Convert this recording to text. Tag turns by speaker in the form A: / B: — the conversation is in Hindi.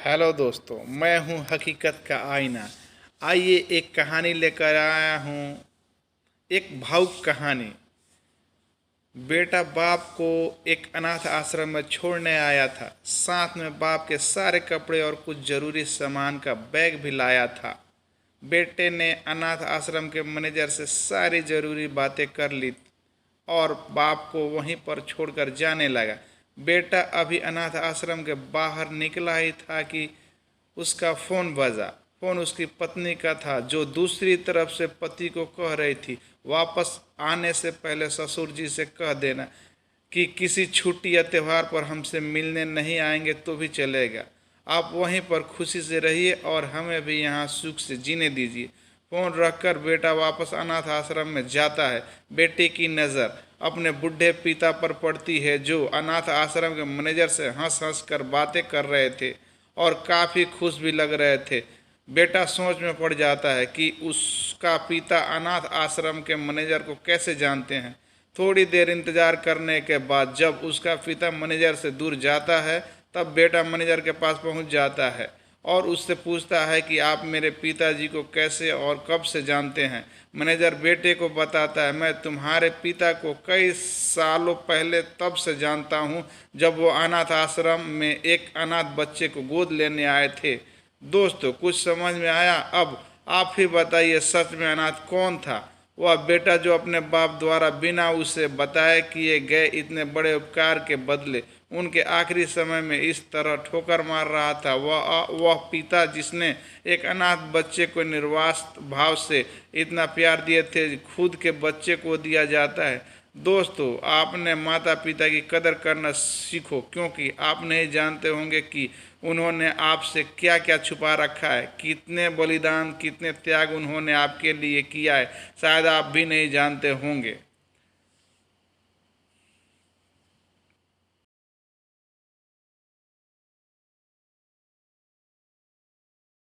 A: हेलो दोस्तों, मैं हूं हकीकत का आईना। आइए एक कहानी लेकर आया हूं, एक भावुक कहानी। बेटा बाप को एक अनाथ आश्रम में छोड़ने आया था। साथ में बाप के सारे कपड़े और कुछ जरूरी सामान का बैग भी लाया था। बेटे ने अनाथ आश्रम के मैनेजर से सारी जरूरी बातें कर ली और बाप को वहीं पर छोड़कर जाने लगा। बेटा अभी अनाथ आश्रम के बाहर निकला ही था कि उसका फोन बजा। फोन उसकी पत्नी का था, जो दूसरी तरफ से पति को कह रही थी, वापस आने से पहले ससुर जी से कह देना कि किसी छुट्टी या त्यौहार पर हमसे मिलने नहीं आएंगे तो भी चलेगा। आप वहीं पर खुशी से रहिए और हमें भी यहाँ सुख से जीने दीजिए। फोन रखकर बेटा वापस अनाथ आश्रम में जाता है। बेटे की नज़र अपने बूढ़े पिता पर पड़ती है, जो अनाथ आश्रम के मैनेजर से हंस हंस कर बातें कर रहे थे और काफ़ी खुश भी लग रहे थे। बेटा सोच में पड़ जाता है कि उसका पिता अनाथ आश्रम के मैनेजर को कैसे जानते हैं। थोड़ी देर इंतजार करने के बाद जब उसका पिता मैनेजर से दूर जाता है, तब बेटा मैनेजर के पास पहुंच जाता है और उससे पूछता है कि आप मेरे पिताजी को कैसे और कब से जानते हैं। मैनेजर बेटे को बताता है, मैं तुम्हारे पिता को कई सालों पहले तब से जानता हूँ जब वो अनाथ आश्रम में एक अनाथ बच्चे को गोद लेने आए थे। दोस्तों, कुछ समझ में आया? अब आप ही बताइए, सच में अनाथ कौन था? वह बेटा जो अपने बाप द्वारा बिना उसे बताए किए गए इतने बड़े उपकार के बदले उनके आखिरी समय में इस तरह ठोकर मार रहा था। वह पिता जिसने एक अनाथ बच्चे को निर्वास भाव से इतना प्यार दिए थे, खुद के बच्चे को दिया जाता है। दोस्तों, आपने माता पिता की कदर करना सीखो, क्योंकि आप नहीं जानते होंगे कि उन्होंने आपसे क्या क्या छुपा रखा है, कितने बलिदान, कितने त्याग उन्होंने आपके लिए किया है, शायद आप भी नहीं जानते होंगे।